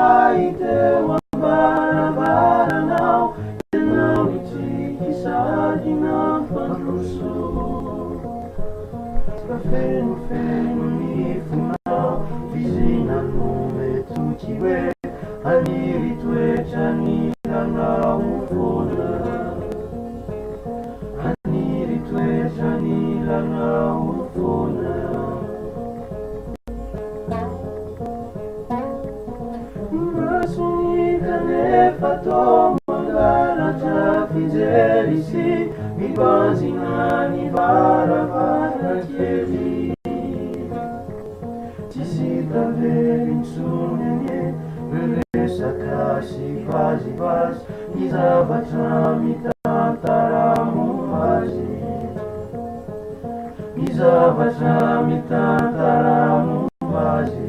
indray teo ambarabaranao, ianao itiky sady nampandroso. Fa fenofeno ny fonao, fizinano metoky hoe haniry toetra ny lanao foana, haniry toetra ny lanao foana. Masony kanefa tao mangalatra fijery sy mibanjina ny varavarankely, tsisy tavely mitsony anie resaka sy vazivazy ny zavatra mitantara momba azy, ny zavatra mitantara momba azy.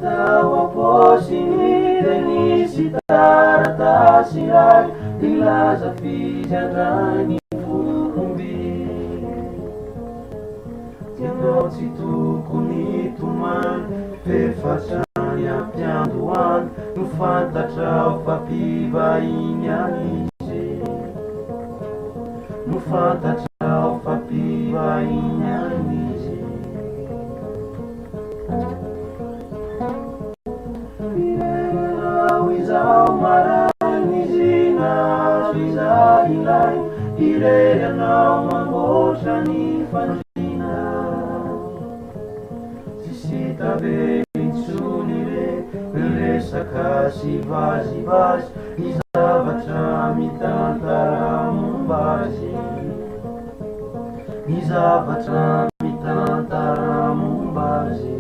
Tao aposiny de nisy taratasy iray nilaza fizandrany foromby, ianao tsy tokony tomany fefatrany ampiandohany no fantatrao fa mpivahiny anizy, no fantatrao fa mpivahiny anizy. Izao marany zinazo izay ilay, irery anao mamboatra ny fandrina, tsisy tavely intsony resaka sy vazivazy ny zavatra mitantara momba azy, ny zavatra mitantara momba azy.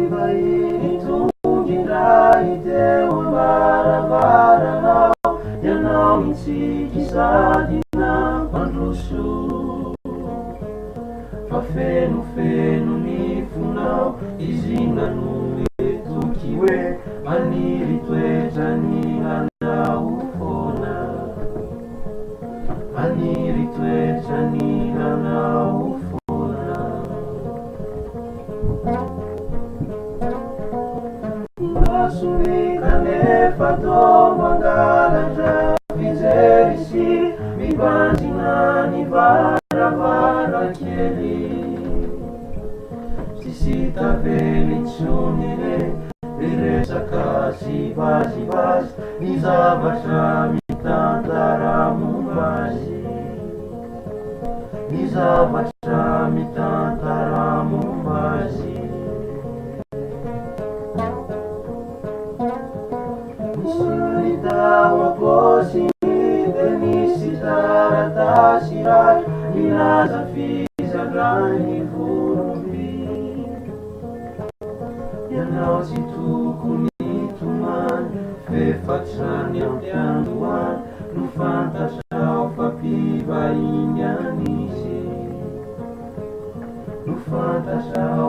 Vahiny tonga indray teo ambarabaranao, ianao mitsiky sady nampandroso. Fa fenofeno ny fonao, izinano metoky hoe haniry toetra ny lanao foana, haniry toetra ny lanao foana. Masony kanefa tao mangalatra fijery sy mibanjina ny varavarankely, tsisy tavely intsony resaka sy vazivazy ny zavatra mitantara momba azy, ny zavatra mitantara momba azy. Tao aposiny de nisy taratasy iray nilaza fizandrany foromby, ianao tsy tokony tomany fefatrany ampiandohany no fantatrao fa mpivahiny anizy, no fantatrao